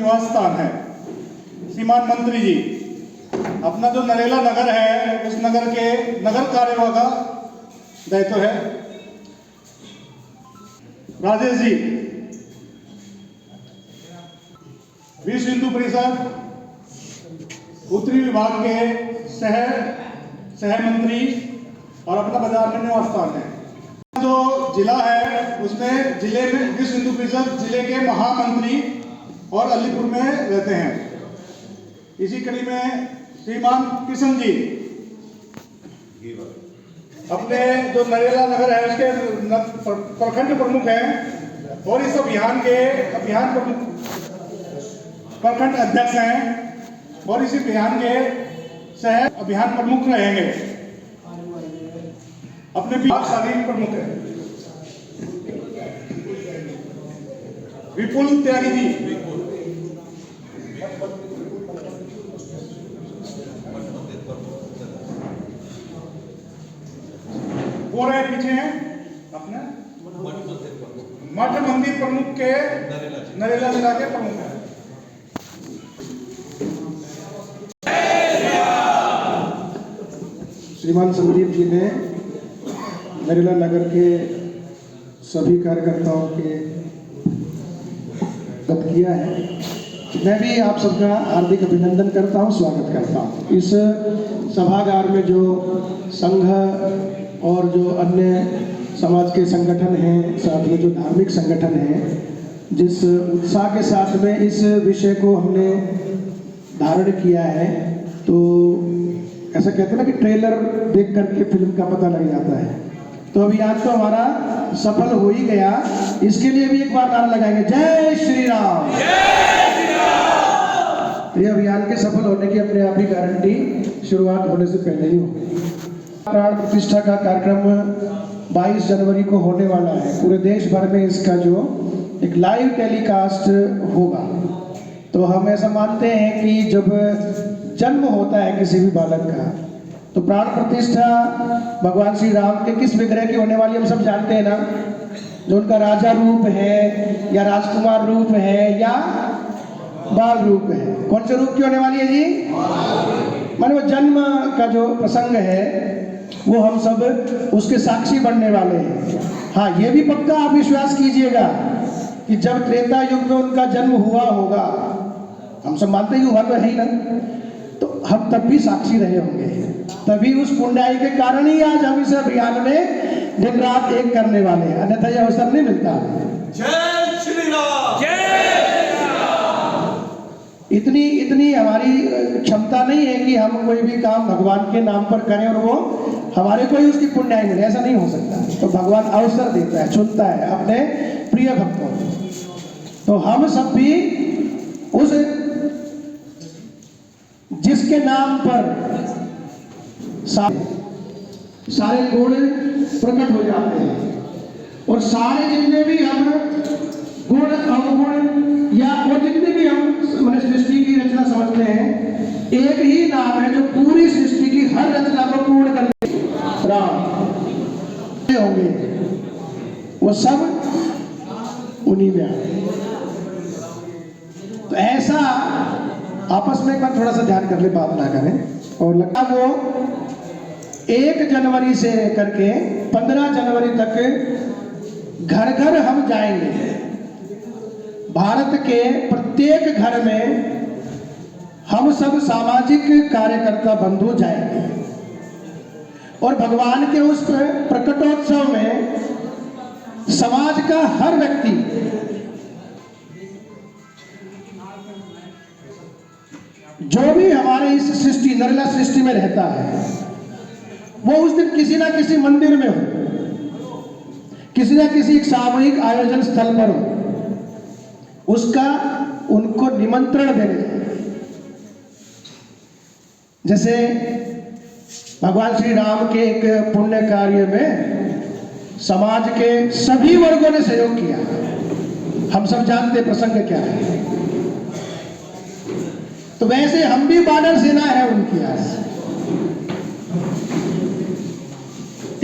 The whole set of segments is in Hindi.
निवास स्थान है। श्रीमान मंत्री जी, अपना जो नरेला नगर है उस नगर के नगर कार्यवाह का दायित्व है। राजेश जी, विश्व हिंदू परिषद उत्तरी विभाग के सह मंत्री और अपना बाजार में निवास स्थान है। जो जिला है उसमें जिले में विश्व हिंदू परिषद जिले के महामंत्री और अलीपुर में रहते हैं। इसी कड़ी में श्रीमान किशन जी अपने जो नरेला नगर है उसके प्रखंड प्रमुख हैं और इस अभियान प्रमुख प्रखंड अध्यक्ष हैं और इस अभियान के सह अभियान प्रमुख रहेंगे। अपने विभागशालीन प्रमुख है विपुल त्यागी जी। वो रहे पीछे हैं अपने मठ मंदिर प्रमुख के नरेला जिला के प्रमुख हैं। श्रीमान संदीप जी ने नरेला नगर के सभी कार्यकर्ताओं के स्वागत किया है। मैं भी आप सबका हार्दिक अभिनंदन करता हूं, स्वागत करता हूं। इस सभागार में जो संघ और जो अन्य समाज के संगठन हैं, साथ में जो धार्मिक संगठन हैं, जिस उत्साह के साथ में इस विषय को हमने धारण किया है, तो ऐसा कहते हैं ना कि ट्रेलर देख करके फिल्म का पता लग जाता है। तो अभियान तो हमारा सफल हो ही गया। इसके लिए भी एक बार नारा लगाएंगे, जय श्री राम। तो ये अभियान के सफल होने की अपने आप ही गारंटी शुरुआत होने से पहले ही होगी। प्राण प्रतिष्ठा का कार्यक्रम 22 जनवरी को होने वाला है। पूरे देश भर में इसका जो एक लाइव टेलीकास्ट होगा। तो हम ऐसा मानते हैं कि जब जन्म होता है किसी भी बालक का, तो प्राण प्रतिष्ठा भगवान श्री राम के किस विग्रह की होने वाली हम सब जानते हैं ना। जो उनका राजा रूप है या राजकुमार रूप है या बाल रूप है, कौन से रूप की होने वाली है जी? माने वो जन्म का जो प्रसंग है वो हम सब उसके साक्षी बनने वाले हैं। हाँ, ये भी पक्का आप विश्वास कीजिएगा कि जब त्रेता युग में उनका जन्म हुआ होगा, हम सब मानते ही हुआ तो है ही ना, तो हम तब भी साक्षी रहे होंगे। तभी उस पुण्याई के कारण ही आज हम इस अभियान में दिन रात एक करने वाले हैं, अन्यथा यह अवसर नहीं मिलता। जय श्री राम। जय इतनी हमारी क्षमता नहीं है कि हम कोई भी काम भगवान के नाम पर करें और वो हमारे को ही उसकी पुण्याई मिले, ऐसा नहीं हो सकता। तो भगवान अवसर देता है, चुनता है अपने प्रिय भक्तों को। तो हम सब भी उस जिसके नाम पर सारे गुण प्रकट हो जाते हैं और सारे जितने भी हम गुण अवगुण या वो जितने भी हम सृष्टि की रचना समझते हैं, एक ही नाम है जो पूरी सृष्टि की हर रचना को पूर्ण करने राम होंगे। वो सब उन्हीं में आए। तो ऐसा आपस में एक बार थोड़ा सा ध्यान कर ले, बात ना करें। और लगता वो 1 जनवरी से करके 15 जनवरी तक घर घर हम जाएंगे। भारत के प्रत्येक घर में हम सब सामाजिक कार्यकर्ता बंधु जाएंगे और भगवान के उस प्रकटोत्सव में समाज का हर व्यक्ति जो भी हमारे इस सृष्टि नरेला सृष्टि में रहता है, वो उस दिन किसी ना किसी मंदिर में हो, किसी ना किसी एक सामूहिक आयोजन स्थल पर हो, उसका उनको निमंत्रण देने। जैसे भगवान श्री राम के एक पुण्य कार्य में समाज के सभी वर्गों ने सहयोग किया। हम सब जानते प्रसंग क्या है। तो वैसे हम भी वानर सेना है उनकी। आज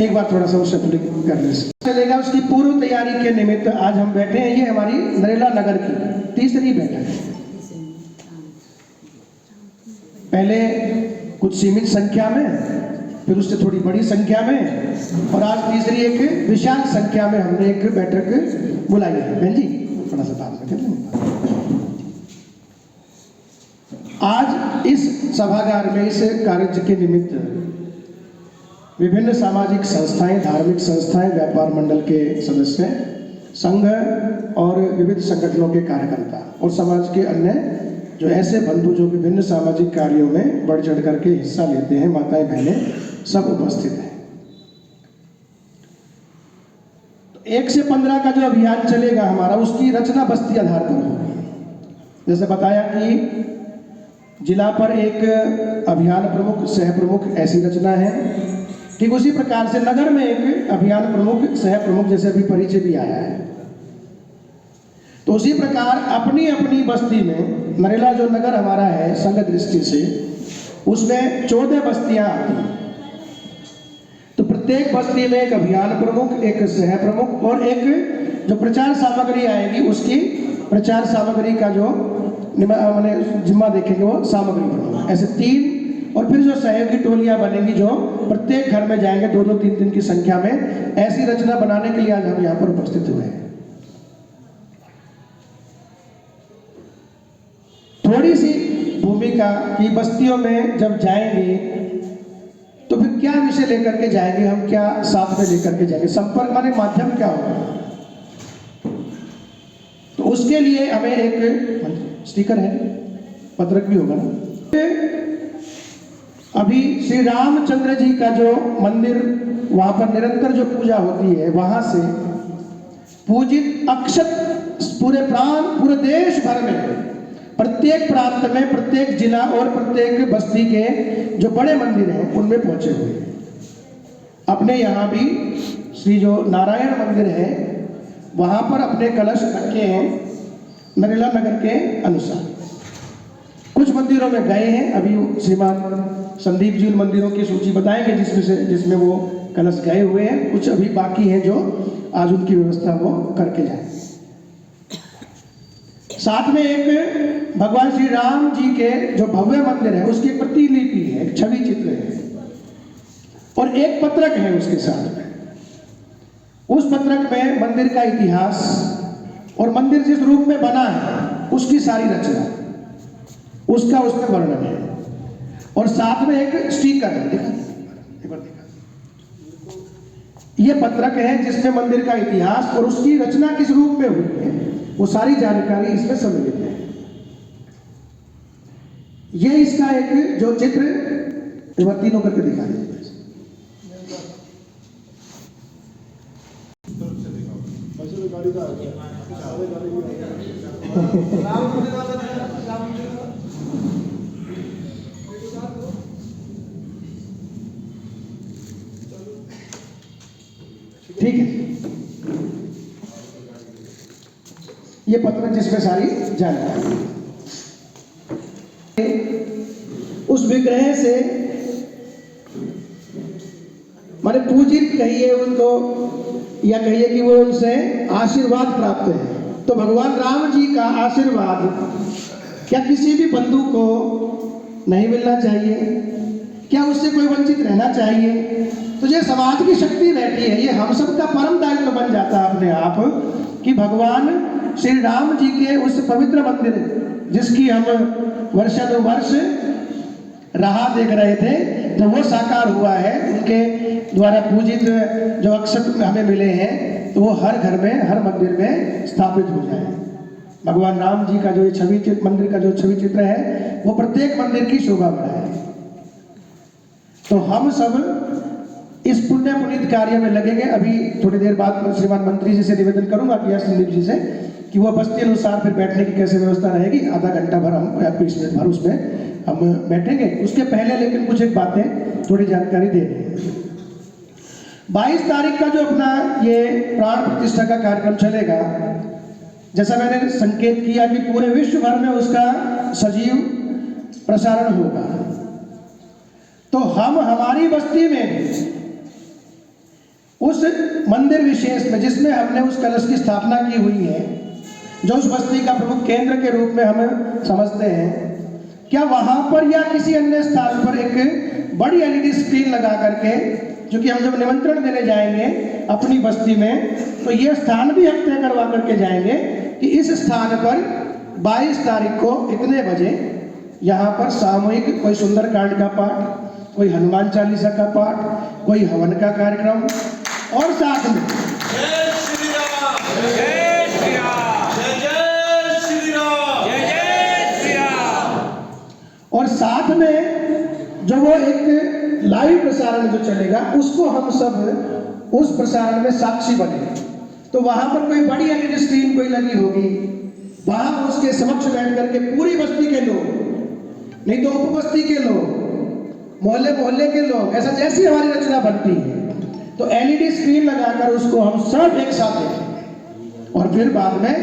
एक बार थोड़ा सा उससे करने से चलेगा। उसकी पूर्व तैयारी के निमित्त आज हम बैठे हैं। ये हमारी नरेला नगर की तीसरी बैठक है। पहले कुछ सीमित संख्या में, फिर उससे थोड़ी बड़ी संख्या में, और आज तीसरी एक विशाल संख्या में हमने एक बैठक बुलाई है। बहन जी थोड़ा सा बात में कर लेंगे। आज इस सभागार में इस कार्य के निमित्त विभिन्न सामाजिक संस्थाएं, धार्मिक संस्थाएं, व्यापार मंडल के सदस्य, संघ और विविध संगठनों के कार्यकर्ता और समाज के अन्य जो ऐसे बंधु जो विभिन्न सामाजिक कार्यों में बढ़ चढ़ करके हिस्सा लेते हैं, माताएं बहनें सब उपस्थित हैं। तो 1 से 15 का जो अभियान चलेगा हमारा, उसकी रचना बस्ती आधार पर होगी। जैसे बताया कि जिला पर एक अभियान प्रमुख, सह प्रमुख ऐसी रचना है, ठीक उसी प्रकार से नगर में एक अभियान प्रमुख, सह प्रमुख जैसे अभी परिचय भी आया है। तो उसी प्रकार अपनी अपनी बस्ती में, नरेला जो नगर हमारा है संघ दृष्टि से, उसमें 14 बस्तियां आती हैं। तो प्रत्येक बस्ती में एक अभियान प्रमुख, एक सह प्रमुख और एक जो प्रचार सामग्री आएगी उसकी प्रचार सामग्री का जो मैंने जिम्मा देखेंगे वो सामग्री प्रमुख, ऐसे 3। और फिर जो सहयोगी टोलियां बनेंगी जो प्रत्येक घर में जाएंगे 2-2, 3-3 की संख्या में। ऐसी रचना बनाने के लिए आज हम यहाँ पर उपस्थित हुए हैं। थोड़ी सी भूमिका की बस्तियों में जब जाएंगे तो फिर क्या विषय लेकर के जाएंगे हम, क्या साथ में लेकर के जाएंगे, संपर्क माने माध्यम क्या होगा। तो उसके लिए हमें एक स्टिकर है, पत्रक भी होगा ना। अभी श्री रामचंद्र जी का जो मंदिर, वहां पर निरंतर जो पूजा होती है, वहां से पूजित अक्षत पूरे देश भर में, प्रत्येक प्रांत में, प्रत्येक जिला और प्रत्येक बस्ती के जो बड़े मंदिर हैं उनमें पहुंचे हुए हैं। अपने यहाँ भी श्री जो नारायण मंदिर है वहां पर अपने कलश रखे हैं नरेला नगर के अनुसार। कुछ मंदिरों में गए हैं, अभी श्रीमान संदीप जी उन मंदिरों की सूची बताएंगे जिसमें वो कलश गए हुए हैं। कुछ अभी बाकी हैं जो आज उनकी व्यवस्था वो करके जाए। साथ में एक भगवान श्री राम जी के जो भव्य मंदिर है उसकी प्रतिलिपि है, एक छवि चित्र है और एक पत्रक है उसके साथ में। उस पत्रक में मंदिर का इतिहास और मंदिर जिस रूप में बना है उसकी सारी रचना, उसका उसमें वर्णन है। और साथ में एक स्टिकर है, देखा ये पत्रक है जिसमें मंदिर का इतिहास और उसकी रचना किस रूप में हुई है वो सारी जानकारी इसमें सम्मिलित है। ये इसका एक जो चित्र तीनों करके दिखा दीजिए। ठीक है, ये पत्र जिसमें सारी जानकारी, उस विग्रह से माने पूजित कहिए उनको या कहिए कि वो उनसे आशीर्वाद प्राप्त है। तो भगवान राम जी का आशीर्वाद क्या किसी भी बंधु को नहीं मिलना चाहिए? क्या उससे कोई वंचित रहना चाहिए? तो ये समाज की शक्ति रहती है, ये हम सब का परम दायित्व बन जाता है अपने आप कि भगवान श्री राम जी के उस पवित्र मंदिर जिसकी हम वर्षानुवर्ष राह देख रहे थे, जब वो साकार हुआ है, उनके द्वारा पूजित जो अक्षत हमें मिले हैं, तो वो हर घर में, हर मंदिर में स्थापित हो जाए। भगवान राम जी का जो ये छवि चित्र, मंदिर का जो छवि चित्र है, वो प्रत्येक मंदिर की शोभा बढ़ाए। तो हम सब इस पुण्य पुनीत कार्य में लगेंगे। अभी थोड़ी देर बाद मैं श्रीमान मंत्री जी से निवेदन करूंगा कि संदीप जी से कि वो बस्ती अनुसार फिर बैठने की कैसे व्यवस्था रहेगी। आधा घंटा भर हम या 20 मिनट भर उसमें हम बैठेंगे। उसके पहले लेकिन कुछ एक बातें थोड़ी जानकारी दे दें। 22 तारीख का जो अपना ये प्राण प्रतिष्ठा का कार्यक्रम चलेगा, जैसा मैंने संकेत किया कि पूरे विश्व भर में उसका सजीव प्रसारण होगा, तो हम हमारी बस्ती में उस मंदिर विशेष में जिसमें हमने उस कलश की स्थापना की हुई है, जो उस बस्ती का प्रमुख केंद्र के रूप में हम समझते हैं, क्या वहां पर या किसी अन्य स्थान पर एक बड़ी एलईडी स्क्रीन लगा करके, जो कि हम जब निमंत्रण देने जाएंगे अपनी बस्ती में, तो ये स्थान भी हम तय करवा करके जाएंगे कि इस स्थान पर 22 तारीख को इतने बजे यहाँ पर सामूहिक कोई सुंदरकांड का पाठ, कोई हनुमान चालीसा का पाठ, कोई हवन का कार्यक्रम, और साथ में जय श्री राम, जय श्री राम, जय जय श्री राम, जय जय श्री राम। और साथ में जो वो एक लाइव प्रसारण जो चलेगा उसको हम सब उस प्रसारण में साक्षी बने। तो वहां पर कोई बड़ी एलईडी स्क्रीन कोई लगी होगी, वहां उसके समक्ष बैठ करके पूरी बस्ती के लोग, नहीं तो उपबस्ती के लोग, मोहल्ले मोहल्ले के लोग, ऐसा जैसी हमारी रचना बनती है, तो एलईडी स्क्रीन लगाकर उसको हम सब एक साथ देखें, और फिर बाद में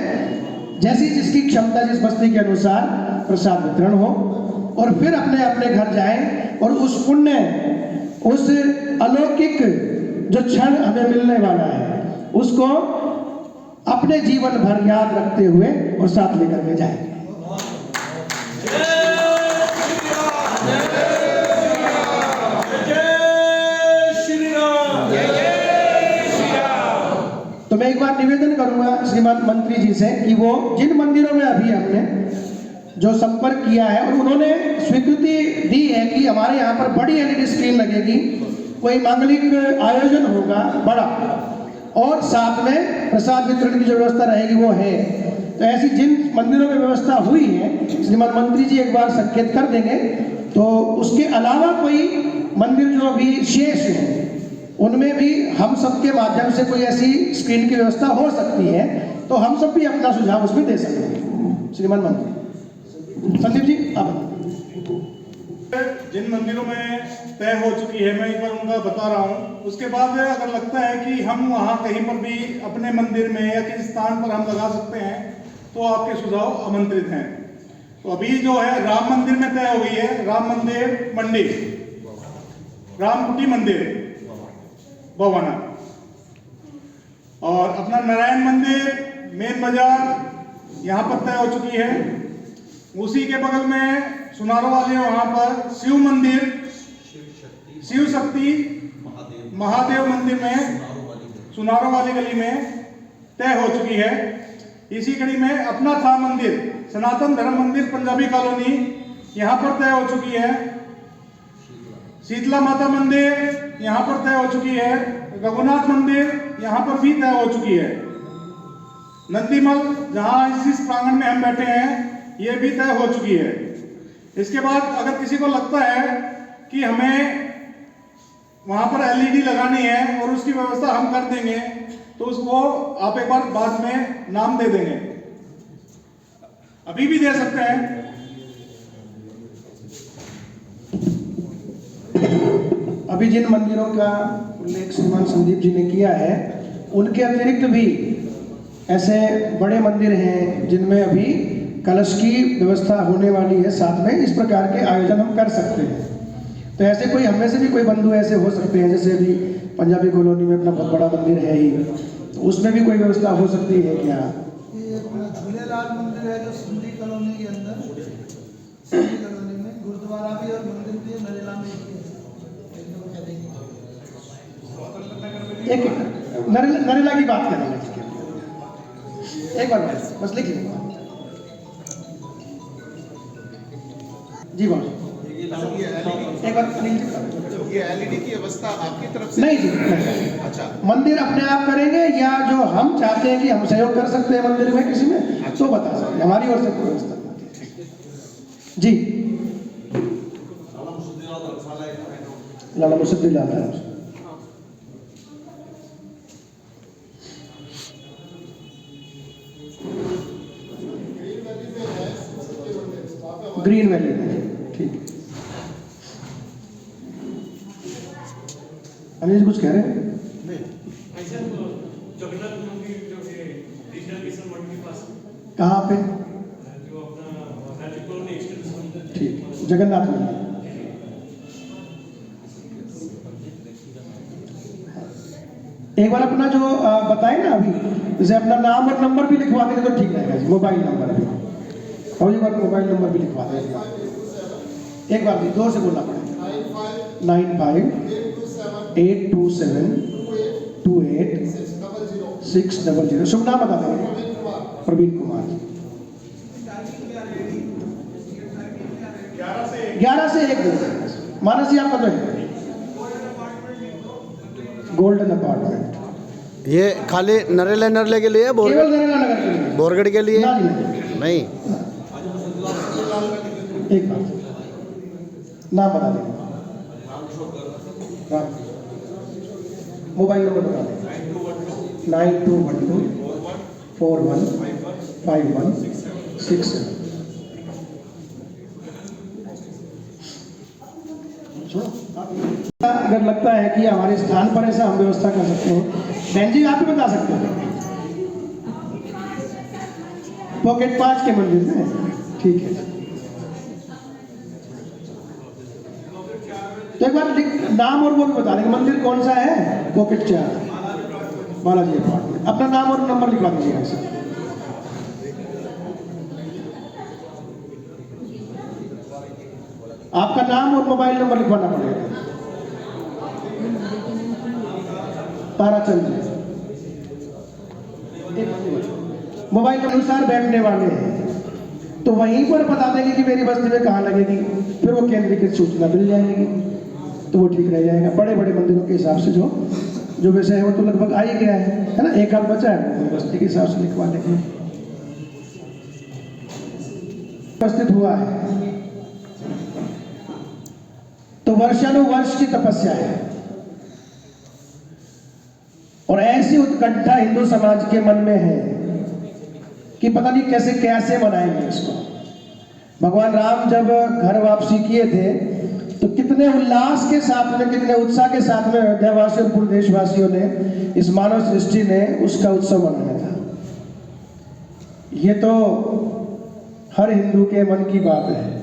जैसी जिसकी क्षमता जिस बस्ती के अनुसार प्रसाद वितरण हो, और फिर अपने अपने घर जाएं और उस पुण्य, उस अलौकिक जो क्षण हमें मिलने वाला है उसको अपने जीवन भर याद रखते हुए और साथ लेकर के जाएंगे। तो मैं एक बार निवेदन करूंगा श्रीमान मंत्री जी से कि वो जिन मंदिरों में अभी हमने जो संपर्क किया है और उन्होंने स्वीकृति दी है कि हमारे यहाँ पर बड़ी एलईडी स्क्रीन लगेगी, कोई मांगलिक आयोजन होगा बड़ा, और साथ में प्रसाद वितरण की जो व्यवस्था रहेगी वो है, तो ऐसी जिन मंदिरों में व्यवस्था हुई है श्रीमान मंत्री जी एक बार संकेत कर देंगे, तो उसके अलावा कोई मंदिर जो भी शेष है उनमें भी हम सबके माध्यम से कोई ऐसी स्क्रीन की व्यवस्था हो सकती है, तो हम सब भी अपना सुझाव उसमें दे सकते हैं। श्रीमान मंत्री संदीप जी आप। जिन मंदिरों में तय हो चुकी है मैं एक बार उनका बता रहा हूँ, उसके बाद अगर लगता है कि हम वहाँ कहीं पर भी अपने मंदिर में या किसी स्थान पर हम लगा सकते हैं तो आपके सुझाव आमंत्रित हैं। तो अभी जो है राम मंदिर में तय हो गई है, राम मंदिर मंडी, रामकुटी मंदिर भवाना, और अपना नारायण मंदिर मेन बाजार यहाँ पर तय हो चुकी है। उसी के बगल में सुनारो वाले वहां पर शिव मंदिर, शिव शक्ति महादेव मंदिर में सुनारो वाली गली में तय हो चुकी है। इसी कड़ी में अपना था मंदिर सनातन धर्म मंदिर पंजाबी कॉलोनी, यहाँ पर तय हो चुकी है। शीतला माता मंदिर यहाँ पर तय हो चुकी है। रघुनाथ मंदिर यहाँ पर भी तय हो चुकी है। नंदीमल जहाँ इस प्रांगण में हम बैठे हैं ये भी तय हो चुकी है। इसके बाद अगर किसी को लगता है कि हमें वहां पर एलईडी लगानी है और उसकी व्यवस्था हम कर देंगे, तो उसको आप एक बार बाद में नाम दे देंगे, अभी भी दे सकते हैं। अभी जिन मंदिरों का उल्लेख श्रीमान संदीप जी ने किया है उनके अतिरिक्त भी ऐसे बड़े मंदिर हैं जिनमें अभी कलश की व्यवस्था होने वाली है, साथ में इस प्रकार के आयोजन हम कर सकते हैं। तो ऐसे कोई हमें से भी कोई बंधु ऐसे हो सकते हैं, जैसे अभी पंजाबी कॉलोनी में अपना बहुत बड़ा मंदिर है ही, तो उसमें भी कोई व्यवस्था हो सकती है क्या? ये झूलेलाल मंदिर है जो सिंधी कॉलोनी के अंदर, सिंधी कॉलोनी में गुरुद्वारा भी और मंदिर भी नरेला में भी है। एक नरेला की बात करेंगे, एक बार बस लिखिए जी बोल। एक बार ये एलईडी की व्यवस्था आपकी तरफ से नहीं जी, अच्छा मंदिर अपने आप करेंगे या जो हम चाहते हैं कि हम सहयोग कर सकते हैं मंदिर में किसी में, तो बता सकते हैं, हमारी ओर से कोई व्यवस्था जी। लाला मुसद्दी लाला है ग्रीन वैली में, ठीक। अनिल जी कुछ कह रहे हैं? जगन्नाथ मंदिर जो है रीजनल मिशन मंडी के पास, कहाँ पे? जो अपना राज्य कॉलोनी एक्सटेंशन, ठीक, जगन्नाथ मंदिर। एक बार अपना जो बताए ना अभी, जैसे अपना नाम और नंबर भी लिखवा देंगे तो ठीक रहेगा, मोबाइल नंबर भी, और एक बार मोबाइल नंबर भी लिखवा देंगे। एक बार भी जोर से बोलना पड़ेगा। 9582872860। शुभ नाम बता देंगे। प्रवीण कुमार। 11 से 1 मानस जी आपका तो है गोल्डन अपार्टमेंट। ये खाली नरेला नरले के लिए केवल नरेला नगर के लिए, बोरगढ़ के लिए ना जी नहीं। एक बार नाम बता देंगे। राम। मोबाइल नंबर बता देंगे। 9212415167। अगर लगता है कि हमारे स्थान पर ऐसा हम व्यवस्था कर सकते हैं, बहन जी आप भी बता सकते हैं। पॉकेट 5 के मंदिर में, ठीक है। तो एक बार नाम और वो भी बता देंगे। मंदिर कौन सा है? Pocket 4 Balaji apartment. अपना नाम और नंबर लिखवा दीजिएगा सर। आपका नाम और मोबाइल नंबर लिखवाना पड़ेगा। ताराचंद जी मोबाइल के अनुसार बैठने वाले हैं, तो वहीं पर बता देंगे कि मेरी बस्ती में कहाँ लगेगी, फिर वो केंद्रीकृत सूचना मिल जाएगी, तो वो ठीक रह जाएगा। बड़े बड़े मंदिरों के हिसाब से जो विषय है वो तो लगभग आ ही गया है ना। एक आध बचा है बस्ती के हिसाब से लिखवा लेंगे। उपस्थित हुआ है तो वर्षानुवर्ष की तपस्या है, और ऐसी उत्कंठा हिंदू समाज के मन में है कि पता नहीं कैसे मनाएंगे इसको। भगवान राम जब घर वापसी किए थे तो कितने उल्लास के साथ में, कितने उत्साह के साथ में अयोध्यावासियों और पूरे देशवासियों ने, इस मानव सृष्टि ने उसका उत्सव मनाया था। ये तो हर हिंदू के मन की बात है।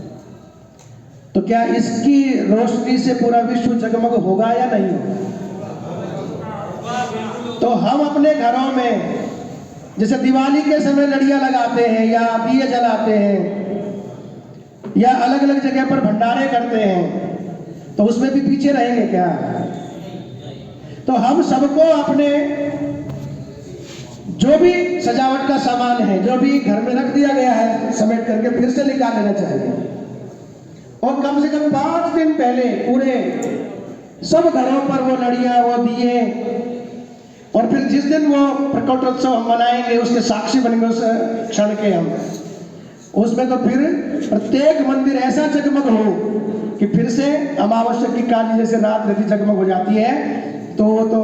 तो क्या इसकी रोशनी से पूरा विश्व जगमग होगा या नहीं होगा? तो हम अपने घरों में जैसे दिवाली के समय लड़ियां लगाते हैं या दिए जलाते हैं या अलग अलग जगह पर भंडारे करते हैं, तो उसमें भी पीछे रहेंगे क्या? तो हम सबको अपने जो भी सजावट का सामान है, जो भी घर में रख दिया गया है, समेट करके फिर से निकाल लेना चाहिए। और कम से कम 5 दिन पहले पूरे सब घरों पर वो लड़ियां, वो दिए, और फिर जिस दिन वो प्रकटोत्सव हम मनाएंगे उसके साक्षी बनेंगे उस क्षण के हम। उसमें तो फिर प्रत्येक मंदिर ऐसा जगमग हो कि फिर से अमावस्या की काली जैसे रात नदी जगमग हो जाती है। तो वो तो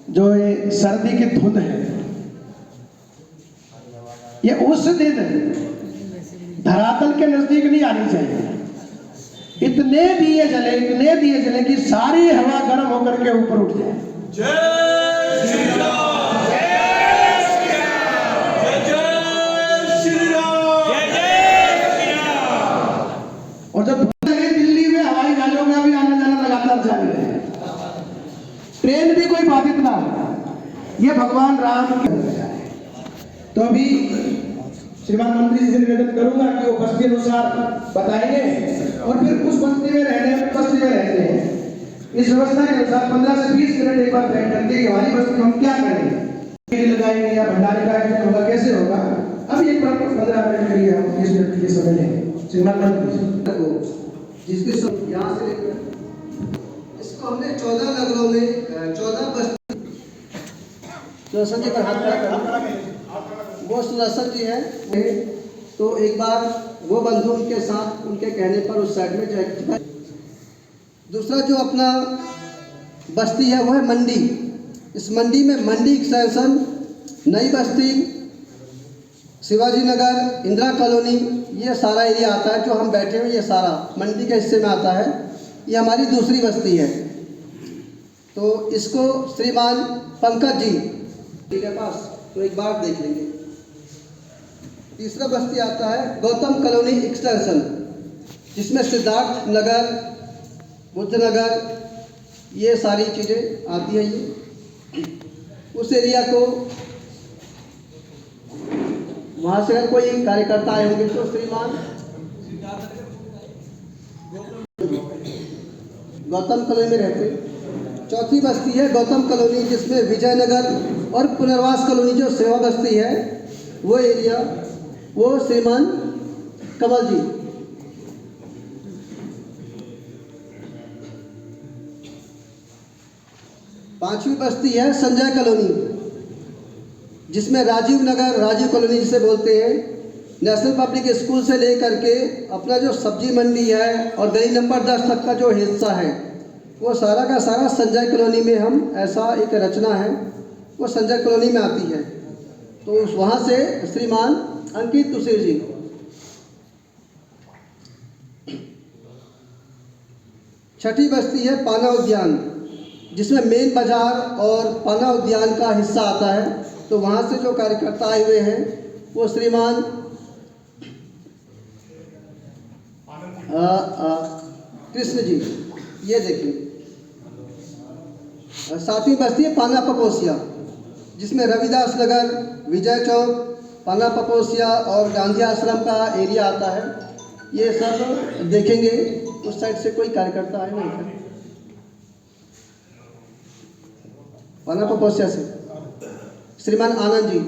जो ये सर्दी की धुंध है, ये उस दिन धरातल के नजदीक नहीं आनी चाहिए। इतने दिए जले कि सारी हवा गर्म होकर के ऊपर उठ जाए। जय श्री राम, जय श्री राम, जय श्री राम, जय श्री राम। और जब दिल्ली में हवाई जहाजों का भी आना जाना लगातार जारी है, ट्रेन भी कोई बाधित ना हो, ये भगवान राम की। तो अभी श्रीमान मंत्री जी से निवेदन करूंगा कि वो बस्ती अनुसार बताएंगे, और फिर उस बस्ती में रहते हैं इस व्यवस्था के अनुसार 15 से 20 मिनट एक बार बैठ करके हमारी बस्ती में हम क्या करेंगे, लगाएंगे या भंडारे का आयोजन होगा, कैसे होगा। अभी एक बार 15 मिनट के लिए हम 20 मिनट के लिए समय लेंगे। श्रीमान मंत्री जिसके यहाँ से इसको हमने 14 नगरों में 14 बस्ती। सुदर्शन जी पर हाथ खड़ा करो। वो सुदर्शन जी है। तो एक बार वो बंधु उनके साथ उनके कहने पर उस साइड में जाए। दूसरा जो अपना बस्ती है वो है मंडी। इस मंडी में मंडी एक्सटेंशन, नई बस्ती, शिवाजी नगर, इंदिरा कॉलोनी, ये सारा एरिया आता है जो हम बैठे हुए, ये सारा मंडी के हिस्से में आता है। ये हमारी दूसरी बस्ती है। तो इसको श्रीमान पंकज जी के पास तो एक बार देख लेंगे। तीसरा बस्ती आता है गौतम कॉलोनी एक्सटेंशन, जिसमें सिद्धार्थ नगर, बुद्ध नगर, ये सारी चीज़ें आती हैं। ये उस एरिया को वहाँ से अगर कोई कार्यकर्ता आए होंगे तो श्रीमान गौतम कॉलोनी में रहते हैं। चौथी बस्ती है गौतम कॉलोनी, जिसमें विजयनगर और पुनर्वास कॉलोनी जो सेवा बस्ती है वो एरिया, वो श्रीमान कमल जी। पांचवी बस्ती है संजय कॉलोनी, जिसमें राजीव नगर, राजीव कॉलोनी जिसे बोलते हैं, नेशनल पब्लिक स्कूल से लेकर के अपना जो सब्जी मंडी है और गली नंबर 10 तक का जो हिस्सा है वो सारा का सारा संजय कॉलोनी में हम ऐसा एक रचना है वो संजय कॉलोनी में आती है। तो वहाँ से श्रीमान अंकित तुषिर जी। छठी बस्ती है पाना उद्यान, जिसमें मेन बाजार और पाना उद्यान का हिस्सा आता है। तो वहाँ से जो कार्यकर्ता आए हुए हैं वो श्रीमान कृष्ण जी, ये देखिए। सातवीं बस्ती है पाना पपोसिया, जिसमें रविदास नगर, विजय चौक, पाना पपोसिया और गांधी आश्रम का एरिया आता है। ये सब देखेंगे। उस साइड से कोई कार्यकर्ता आए नहीं क्या? पाना पपोसिया से श्रीमान आनंद जी।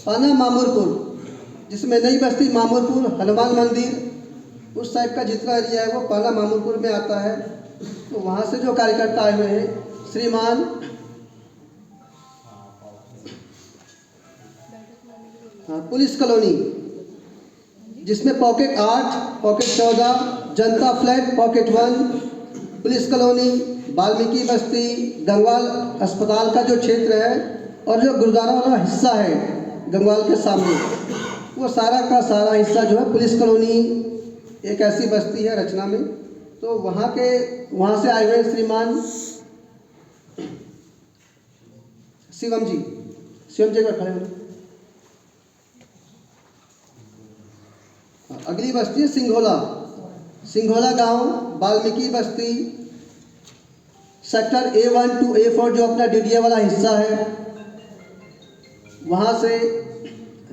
पाना मामूरपुर, जिसमें नई बस्ती मामूरपुर, हनुमान मंदिर, उस साइड का जितना एरिया है वो पाना मामूरपुर में आता है। तो वहाँ से जो कार्यकर्ता आए हुए हैं श्रीमान पुलिस कॉलोनी, जिसमें पॉकेट 8, पॉकेट 14, जनता flat pocket 1, police colony, Valmiki बस्ती, गंगवाल अस्पताल का जो क्षेत्र है और जो गुरुद्वारा वाला हिस्सा है गंगवाल के सामने, वो सारा का सारा हिस्सा जो है पुलिस कॉलोनी एक ऐसी बस्ती है रचना में। तो वहाँ से आए हुए श्रीमान शिवम जी। शिवम जी खड़े हो। अगली बस्ती है सिंघोला, सिंघोला गांव, वाल्मीकि बस्ती, सेक्टर A1 to A4 जो अपना DDA वाला हिस्सा है। वहाँ से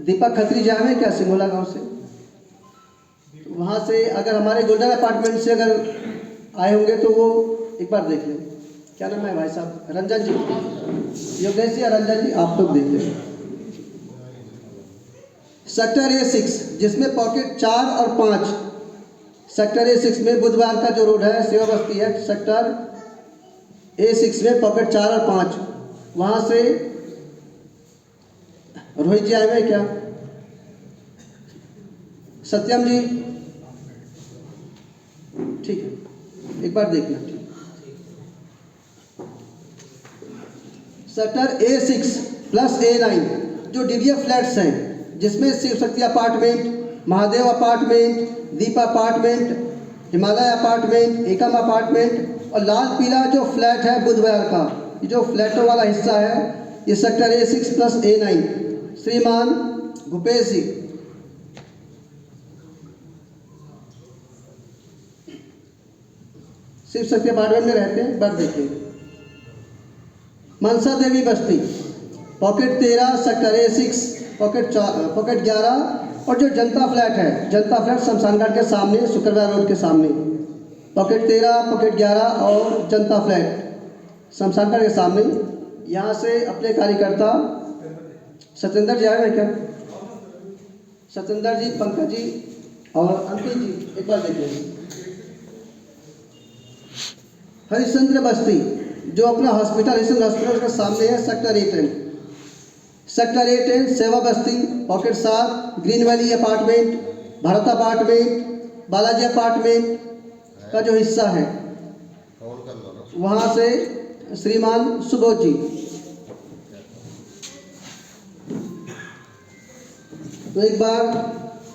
दीपक खत्री जाए हैं क्या सिंघोला गांव से? वहाँ से अगर हमारे गोल्डन अपार्टमेंट से अगर आए होंगे तो वो एक बार देख लें। क्या नाम है भाई साहब? रंजन जी, योगेश जी, रंजन जी, आप लोग देख लें। सेक्टर A6, जिसमें पॉकेट 4 और 5, सेक्टर A6 में बुधवार का जो रोड है सेवा बस्ती है, सेक्टर A6 में पॉकेट 4 और 5, वहाँ से रोहित जी आए हुए क्या? सत्यम जी, ठीक है, एक बार देखना। सेक्टर A6 प्लस A9 जो DDA फ्लैट्स हैं, जिसमें शिव शक्ति अपार्टमेंट, महादेव अपार्टमेंट, दीप अपार्टमेंट, हिमालय अपार्टमेंट, एकम अपार्टमेंट और लाल पीला जो फ्लैट है बुधवार का, ये जो फ्लैटों वाला हिस्सा है, ये सेक्टर A6 प्लस A9। श्रीमान भूपेश जी। शिव शक्ति अपार्टमेंट में रहते हैं, बात देखिए। मनसा देवी बस्ती, पॉकेट 13, सेक्टर A6, पॉकेट 11 और जो जनता फ्लैट है, जनता फ्लैट शमशान घाट के सामने, शुक्रवार रोड के सामने, पॉकेट 13, पॉकेट 11 और जनता फ्लैट शमशान घाट के सामने। यहाँ से अपने कार्यकर्ता सत्येंद्र जी आए हैं क्या? सत्येंद्र जी, पंकज जी और अंकित जी, एक बार देखिए। हरिश्चंद्र बस्ती जो अपना हॉस्पिटल, हरिश्चंद्र हॉस्पिटल के सामने है, सेक्टर A10, सेक्टर A10 सेवा बस्ती, pocket 7, green valley apartment, Bharat apartment, Balaji apartment का जो हिस्सा है, वहाँ से श्रीमान सुबोध जी। तो एक बार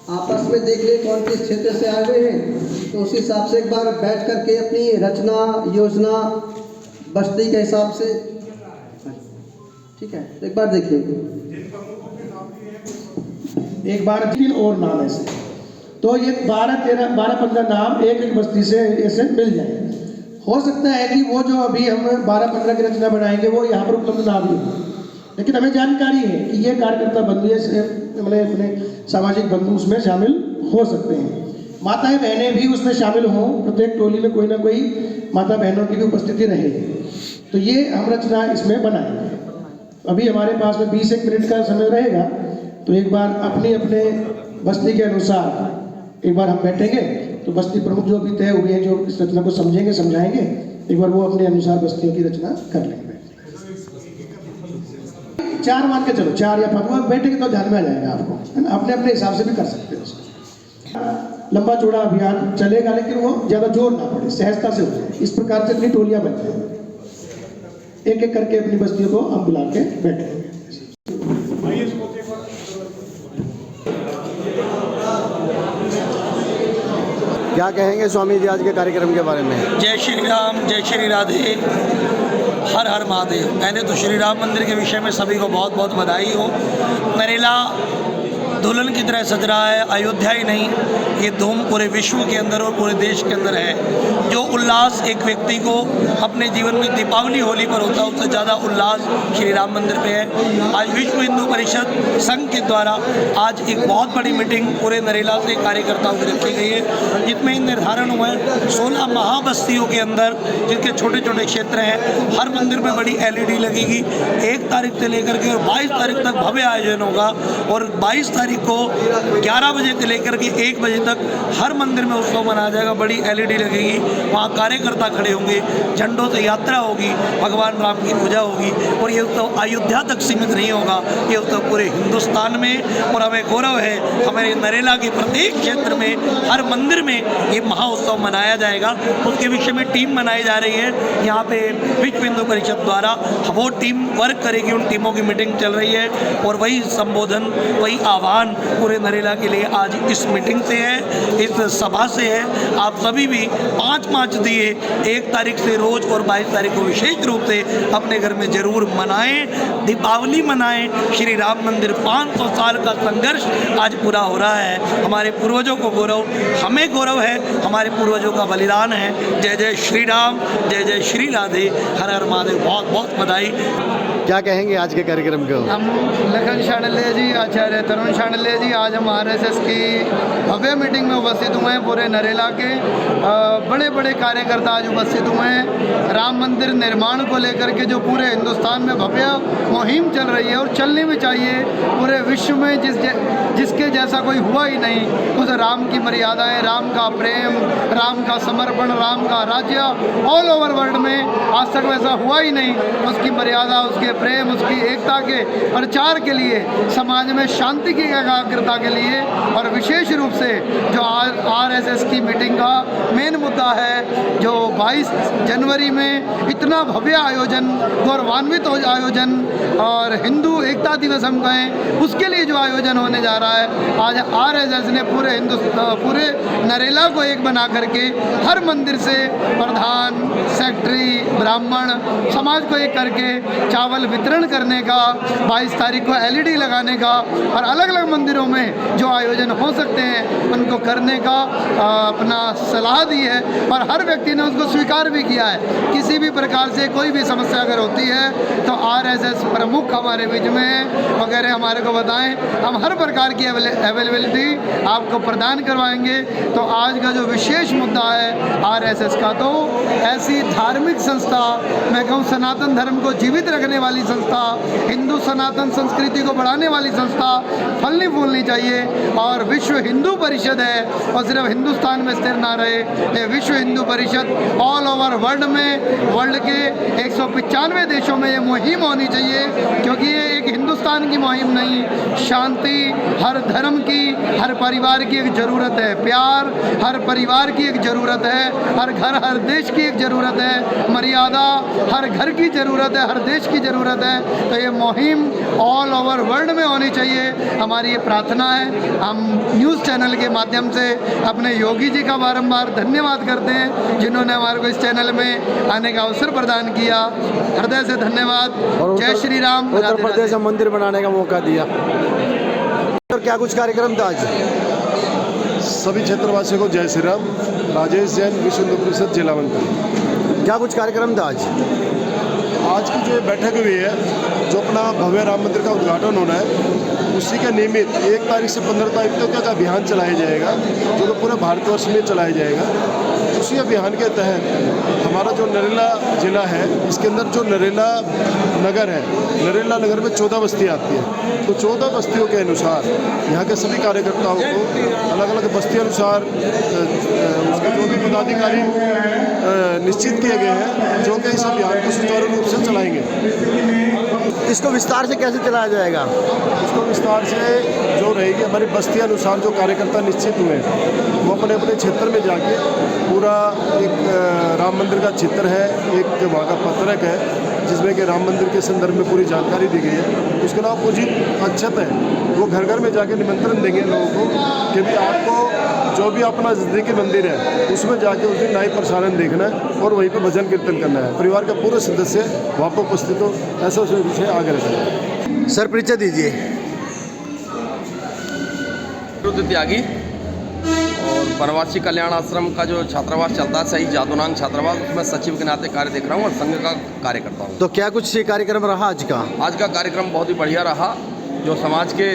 आपस में देख ले कौन किस क्षेत्र से आए हुए हैं, तो उस हिसाब से एक बार बैठ करके अपनी रचना, योजना, बस्ती के हिसाब से, ठीक है, एक बार देखिए। एक बार 3 और नाम ऐसे, तो ये 12-15 नाम एक बस्ती से ऐसे मिल जाए। हो सकता है कि वो जो अभी हम 12-15 की रचना बनाएंगे वो यहाँ पर उपलब्ध ना भी हो, लेकिन हमें जानकारी है कि ये कार्यकर्ता बंधु अपने सामाजिक बंधु उसमें शामिल हो सकते हैं। माताएं बहनें भी उसमें शामिल हों, प्रत्येक टोली में कोई ना कोई माता बहनों की भी उपस्थिति रहे। तो ये हम रचना इसमें बनाएंगे। अभी हमारे पास में 20-1 मिनट का समय रहेगा, तो एक बार अपने अपने बस्ती के अनुसार एक बार हम बैठेंगे, तो बस्ती प्रमुख जो भी तय हुए हैं, जो इस रचना को समझेंगे समझाएंगे, एक बार वो अपने अनुसार बस्तियों की रचना कर लेंगे। 4 मान के चलो, 4 या 5 बैठेंगे तो ध्यान में आ जाएगा आपको, है ना। अपने अपने हिसाब से भी कर सकते हो उसको। लंबा चौड़ा अभियान चलेगा, लेकिन वो ज़्यादा जोर ना पड़े, सहजता से हो जाए। इस प्रकार से अपनी टोलियाँ बनती हैं, एक एक करके अपनी बस्तियों को हम बुला के बैठेंगे। क्या कहेंगे स्वामी जी आज के कार्यक्रम के बारे में? जय श्री राम, जय श्री राधे, हर हर महादेव। पहले तो श्री राम मंदिर के विषय में सभी को बहुत बहुत बधाई हो। नरेला दुल्हन की तरह सज रहा है। अयोध्या ही नहीं, ये धूम पूरे विश्व के अंदर और पूरे देश के अंदर है। जो उल्लास एक व्यक्ति को अपने जीवन में दीपावली होली पर होता है, उससे ज़्यादा उल्लास श्री राम मंदिर पे है। आज विश्व हिंदू परिषद संघ के द्वारा आज एक बहुत बड़ी मीटिंग पूरे नरेला से कार्यकर्ताओं की रखी गई है, जिसमें निर्धारण हुआ है 16 महाबस्तियों के अंदर, जिनके छोटे छोटे क्षेत्र हैं, हर मंदिर में बड़ी LED लगेगी। 1 तारीख से लेकर के और 22 तारीख तक भव्य आयोजन होगा, और 22 तारीख को 11 बजे से लेकर के 1 बजे तक हर मंदिर में उत्सव मनाया जाएगा। बड़ी LED लगेगी, वहाँ कार्यकर्ता खड़े होंगे, झंडों से यात्रा होगी, भगवान राम की पूजा होगी। और ये उत्सव अयोध्या तक सीमित नहीं होगा, ये उत्सव पूरे हिंदुस्तान में, और हमें गौरव है हमारे नरेला के प्रत्येक क्षेत्र में, हर मंदिर में ये महोत्सव मनाया जाएगा। उसके विषय में टीम बनाई जा रही है यहाँ पे विश्व हिंदू परिषद द्वारा। वो टीम वर्क करेगी, उन टीमों की मीटिंग चल रही है, और वही संबोधन, वही आह्वान पूरे नरेला के लिए आज इस मीटिंग से है, इस सभा से है। आप सभी भी 5 दिए 1 तारीख से रोज और 22 तारीख को विशेष रूप से अपने घर में जरूर मनाएं, दीपावली मनाएं। श्री राम मंदिर 500 साल का संघर्ष आज पूरा हो रहा है। हमारे पूर्वजों को गौरव, हमें गौरव है, हमारे पूर्वजों का बलिदान है। जय जय श्री राम, जय जय श्री राधे, हर हर महादेव। बहुत बहुत बधाई। क्या कहेंगे आज के कार्यक्रम को? हम लखन शांडिल्य जी, आचार्य तरुण शांडिल्य जी, आज हम RSS की भव्य मीटिंग में उपस्थित हुए हैं। पूरे नरेला के बड़े बड़े कार्यकर्ता आज उपस्थित हुए हैं। राम मंदिर निर्माण को लेकर के जो पूरे हिंदुस्तान में भव्य मुहिम चल रही है, और चलनी भी चाहिए। पूरे विश्व में जिसके जैसा कोई हुआ ही नहीं, उस राम की मर्यादाएं, राम का प्रेम, राम का समर्पण, राम का राज्य ऑल ओवर वर्ल्ड में आज तक वैसा हुआ ही नहीं। उसकी मर्यादा, उसके प्रेम, उसकी एकता के प्रचार के लिए, समाज में शांति की एकाग्रता के लिए, और विशेष रूप से जो RSS की मीटिंग का मेन मुद्दा है, जो 22 जनवरी में इतना भव्य आयोजन, गौरवान्वित आयोजन, और हिंदू एकता दिवस हम कहें, उसके लिए जो आयोजन होने जा रहा है, आज RSS ने पूरे नरेला को एक बना करके हर मंदिर से प्रधान, सेक्रेटरी, ब्राह्मण समाज को एक करके चावल वितरण करने का, 22 तारीख को LED लगाने का, और अलग अलग मंदिरों में जो आयोजन हो सकते हैं उनको करने का अपना सलाह दी है। और हर व्यक्ति ने उसको स्वीकार भी किया है। किसी भी प्रकार से कोई भी समस्या अगर होती है तो RSS प्रमुख हमारे बीच में वगैरह हमारे को बताएं, हम हर प्रकार की अवेलेबिलिटी आपको प्रदान करवाएंगे। तो आज का जो विशेष मुद्दा है RSS का, तो ऐसी धार्मिक संस्था, मैं कहूँ सनातन धर्म को जीवित रखने वाली संस्था, हिंदू सनातन संस्कृति को बढ़ाने वाली संस्था फलनी फूलनी चाहिए। और विश्व हिंदू परिषद है, और सिर्फ हिंदुस्तान में स्थिर ना रहे, ये विश्व Hindu Parishad all over world में, वर्ल्ड के 195 देशों में ये मुहिम होनी चाहिए। क्योंकि ये एक हिंदुस्तान की मुहिम नहीं, शांति हर धर्म की, हर परिवार की एक ज़रूरत है, प्यार हर परिवार की एक ज़रूरत है, हर घर हर देश की एक ज़रूरत है, मर्यादा हर घर की ज़रूरत है, हर देश की ज़रूरत है। तो ये मुहिम ऑल ओवर वर्ल्ड में होनी चाहिए, हमारी ये प्रार्थना है। हम न्यूज़ चैनल के माध्यम से अपने योगी जी का बारंबार धन्यवाद करते हैं, जिन्होंने हमारे को इस चैनल में आने का अवसर प्रदान किया। हृदय से धन्यवाद। जय श्री राम। उत्तर प्रदेश में मंदिर बनाने का मौका दिया। और क्या कुछ कार्यक्रम था आज? सभी क्षेत्रवासियों को जय श्री राम। राजेश जैन, विश्व हिंदू परिषद जिला मंत्री। क्या कुछ कार्यक्रम था आज? आज की जो बैठक हुई है, जो अपना भव्य राम मंदिर का उद्घाटन होना है, उसी के निमित्त 1 तारीख से 15 तारीख तक का अभियान चलाया जाएगा, जो पूरे भारतवर्ष में चलाया जाएगा। उसी अभियान के तहत हमारा जो नरेला ज़िला है, इसके अंदर जो नरेला नगर है, नरेला नगर में 14 बस्ती आती है। तो 14 बस्तियों के अनुसार यहाँ के सभी कार्यकर्ताओं को अलग अलग बस्ती अनुसार उसके जो भी पदाधिकारी निश्चित किए गए हैं, जो कि इस अभियान को सुचारू रूप से चलाएंगे। इसको विस्तार से कैसे चलाया जाएगा? इसको विस्तार से जो रहेगी हमारी बस्ती अनुसार जो कार्यकर्ता निश्चित हुए हैं, वो अपने अपने क्षेत्र में जाके पूरा एक राम मंदिर का चित्र है, एक वहाँ का पत्रक है जिसमें कि राम मंदिर के संदर्भ में पूरी जानकारी दी गई है। उसके अलावा पूजित अक्षत है, वो घर घर में जाके निमंत्रण देंगे लोगों को कि भी आपको जो भी अपना नज़दीकी मंदिर है उसमें जाके उस दिन लाइव प्रसारण देखना है और वहीं पर भजन कीर्तन करना है। परिवार का पूरे सदस्य वहाँ पर उपस्थित हो, ऐसा विषय आगे रखना है। सर परिचय दीजिए। त्यागी और वनवासी कल्याण आश्रम का जो छात्रावास चलता है, सही जादूनांग छात्रावास, उसमें सचिव के नाते कार्य देख रहा हूँ और संघ का कार्यकर्ता हूँ। तो क्या कुछ ये कार्यक्रम रहा आज का? आज का कार्यक्रम बहुत ही बढ़िया रहा। जो समाज के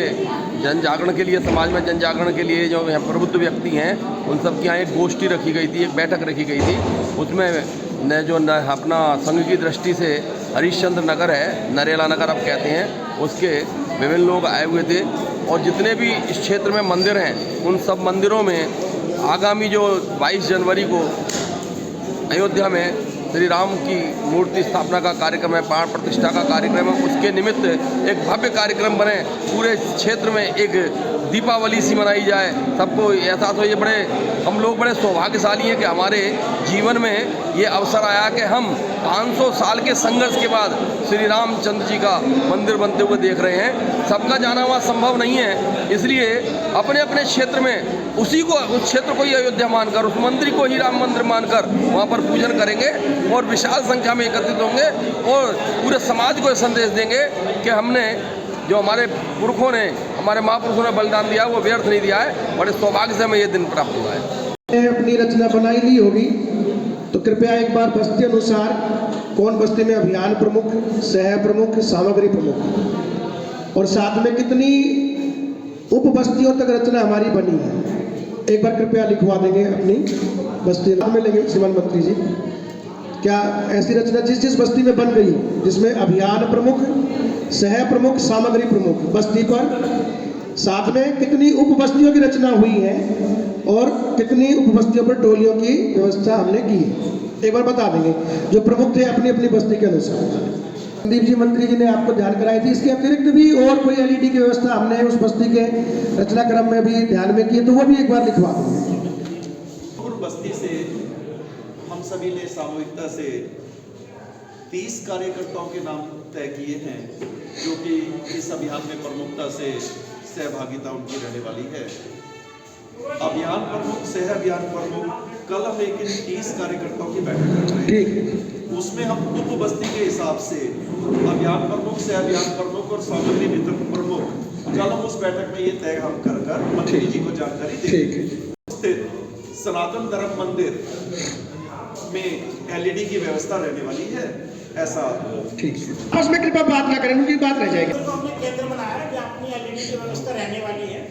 जन जागरण के लिए, समाज में जन जागरण के लिए जो यहाँ प्रबुद्ध व्यक्ति हैं, उन सब की यहाँ एक गोष्ठी रखी गई थी, एक बैठक रखी गई थी। उसमें अपना संघ की दृष्टि से हरिश्चंद्र नगर है, नरेला नगर आप कहते हैं, उसके विभिन्न लोग आए हुए थे। और जितने भी इस क्षेत्र में मंदिर हैं, उन सब मंदिरों में आगामी जो 22 जनवरी को अयोध्या में श्री राम की मूर्ति स्थापना का कार्यक्रम है, प्राण प्रतिष्ठा का कार्यक्रम है, उसके निमित्त एक भव्य कार्यक्रम बने, पूरे क्षेत्र में एक दीपावली सी मनाई जाए, सबको एहसास हो। ये हम लोग बड़े सौभाग्यशाली हैं कि हमारे जीवन में ये अवसर आया कि हम 500 साल के संघर्ष के बाद श्री रामचंद्र जी का मंदिर बनते हुए देख रहे हैं। सबका जाना वहाँ संभव नहीं है, इसलिए अपने अपने क्षेत्र में उस क्षेत्र को ही अयोध्या मानकर, उस मंदिर को ही राम मंदिर मानकर वहाँ पर पूजन करेंगे और विशाल संख्या में एकत्रित होंगे और पूरे समाज को संदेश देंगे कि हमने जो हमारे पुरखों ने, हमारे महापुरुषों ने बलिदान दिया, वो व्यर्थ नहीं दिया है। बड़े सौभाग्य से हमें ये दिन प्राप्त हुआ है। अपनी रचना बनाई ली होगी, तो कृपया एक बार बस्ती अनुसार कौन बस्ती में अभियान प्रमुख, सह प्रमुख, सामग्री प्रमुख और साथ में कितनी उप बस्तियों तक रचना हमारी बनी है, एक बार कृपया लिखवा देंगे अपनी बस्ती में लेंगे श्रीमान मंत्री जी। क्या ऐसी रचना जिस बस्ती में बन गई हो, जिसमें अभियान प्रमुख, सह प्रमुख, सामग्री प्रमुख बस्ती पर, साथ में कितनी उप बस्तियों की रचना हुई है और कितनी उप बस्तियों पर टोलियों की व्यवस्था हमने की है, एक बार बता देंगे जो प्रमुख थे अपनी अपनी बस्ती के अनुसार। संदीप जी मंत्री जी ने आपको ध्यान कराई थी, इसके अतिरिक्त भी और कोई एलईडी की व्यवस्था हमने उस बस्ती के रचनाक्रम में भी ध्यान में की है, तो वो भी एक बार लिखवा देंगे। बस्ती से हम सभी ने सामूहिकता से 30 कार्यकर्ताओं के नाम तय किए हैं, जो कि इस अभियान में प्रमुखता से सहभागिता उनकी रहने वाली है। अभियान प्रमुख, सह अभियान प्रमुख, कल हम एक 30 कार्यकर्ताओं की बैठक कर रहे हैं। उसमें हम उप बस्ती के हिसाब से अभियान प्रमुख, सह अभियान प्रमुख और सामग्री वितरण प्रमुख, कल हम उस बैठक में ये तय हम कर मंत्री जी को जानकारी देंगे। स्थित सनातन धर्म मंदिर में एलईडी की व्यवस्था रहने वाली है, ऐसा ठीक है। उसमें कृपया बात ना करें, उनकी बात रह जाएगी। तो हमने केंद्र बनाया है जहाँ अपनी एलईडी की व्यवस्था रहने वाली है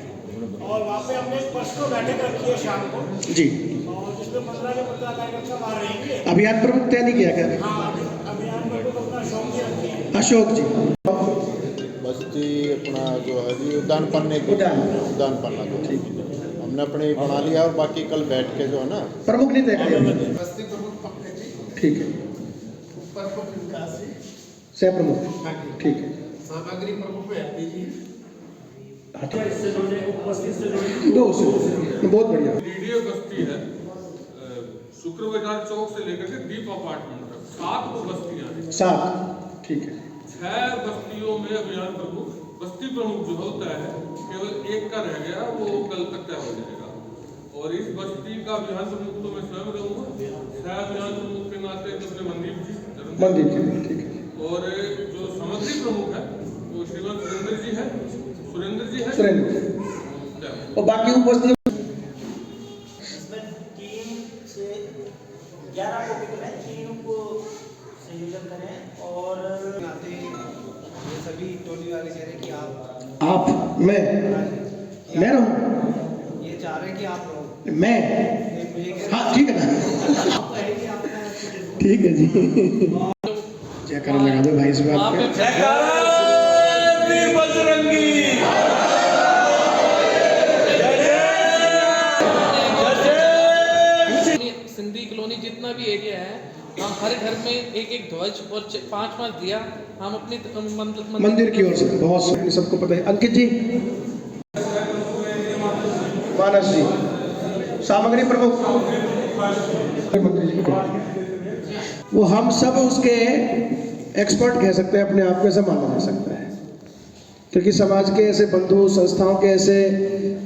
और वहाँ पे हमने परसों बैठक रखी है शाम को जी, और जिसमें 15 के 15 कार्यकर्ता वहाँ रहेंगे। अभियान प्रमुख तय नहीं किया क्या? हाँ, अभियान प्रमुख अपना अशोक जी रखे हैं। अशोक जी बस्ती अपना जो है जी उद्यान पन्ना को हमने अपने बना लिया और बाकी कल बैठ के जो है ना प्रमुख नहीं तय किया, बस्ती प्रमुख पंकज जी, ठीक है, प्रमुख विकास जी, सह प्रमुख, ठीक है, सामग्री प्रमुख हैप्पी जी, इससे जुड़े उपस्थित से जुड़े 2 बहुत बढ़िया। वीडियो बस्ती है, शुक्र बाजार चौक से लेकर के दीप अपार्टमेंट तक 7 बस्तियां हैं। 7, ठीक है। 6 बस्तियों में अभियान प्रमुख, बस्ती प्रमुख जो होता है केवल एक का रह गया, वो कल तक तय हो जाएगा। और इस बस्ती का अभियान प्रमुख तो मैं स्वयं रहूँगा, 6 अभियान प्रमुख के नाते अपने मंदीप जी, ठीक है। और जो सामग्री प्रमुख है वो श्रीमान सुरेंद्र जी है, और बाकी उपस्थित इसमें 3 से 11 को भी करें, 3 को संयोजन करें और ये सभी टोली वाले कह रहे हैं कि आप आप मैं रहूं? ये चाह रहे हैं कि आप रहो। मैं? हाँ ठीक है ना, ठीक है जी। जयकारा लगा दो भाई इस बात पे। जयकारा वीर बजरंगी। सिंधी कॉलोनी जितना भी एरिया है, हम हर घर में एक एक ध्वज और 5-5 दिया हम अपनी मंदिर की ओर से, बहुत सही, सबको पता है। अंकित जी, मानस जी, सामग्री प्रमुख मंत्री जी को, वो हम सब उसके एक्सपर्ट कह सकते हैं, अपने आप को ऐसा माना जा सकता है, क्योंकि समाज के ऐसे बंधु संस्थाओं के ऐसे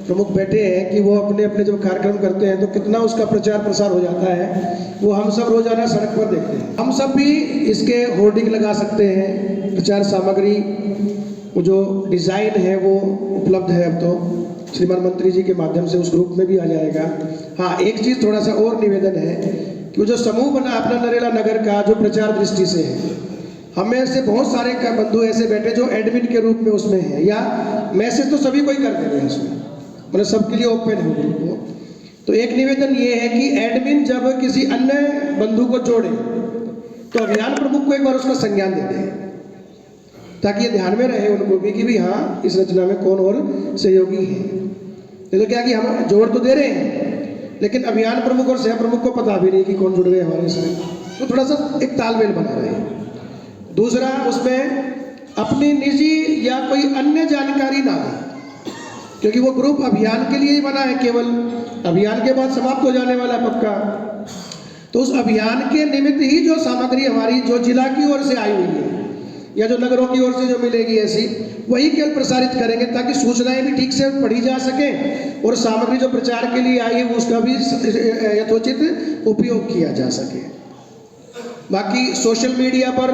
प्रमुख बैठे हैं कि वो अपने अपने जब कार्यक्रम करते हैं तो कितना उसका प्रचार प्रसार हो जाता है, वो हम सब रोजाना सड़क पर देखते हैं। हम सब भी इसके होर्डिंग लगा सकते हैं, प्रचार सामग्री, वो जो डिज़ाइन है वो उपलब्ध है अब तो श्रीमान मंत्री जी के माध्यम से उस ग्रुप में भी आ जाएगा। हाँ, एक चीज़ थोड़ा सा और निवेदन है कि वो जो समूह बना अपना नरेला नगर का, जो प्रचार दृष्टि से है, हमें से बहुत सारे बंधु ऐसे बैठे जो एडमिन के रूप में उसमें है, या मैसेज तो सभी को ही कर दे रहे हैं उसमें, मतलब सबके लिए ओपन है ग्रुप को। तो एक निवेदन ये है कि एडमिन जब किसी अन्य बंधु को जोड़े तो अभियान प्रमुख को एक बार उसका संज्ञान दे दें, ताकि ये ध्यान में रहे उनको भी कि भी हाँ इस रचना में कौन और सहयोगी है। नहीं तो क्या कि हम जोड़ तो दे रहे हैं लेकिन अभियान प्रमुख और सह प्रमुख को पता भी नहीं कि कौन जुड़ गए हमारे इसमें, तो थोड़ा सा एक तालमेल बना रहे। दूसरा, उसमें अपनी निजी या कोई अन्य जानकारी ना दें, क्योंकि वो ग्रुप अभियान के लिए ही बना है, केवल अभियान के बाद समाप्त हो जाने वाला है पक्का। तो उस अभियान के निमित्त ही जो सामग्री हमारी जो जिला की ओर से आई हुई है या जो नगरों की ओर से जो मिलेगी ऐसी, वही केवल प्रसारित करेंगे, ताकि सूचनाएं भी ठीक से पढ़ी जा सकें और सामग्री जो प्रचार के लिए आई है उसका भी यथोचित उपयोग किया जा सके। बाकी सोशल मीडिया पर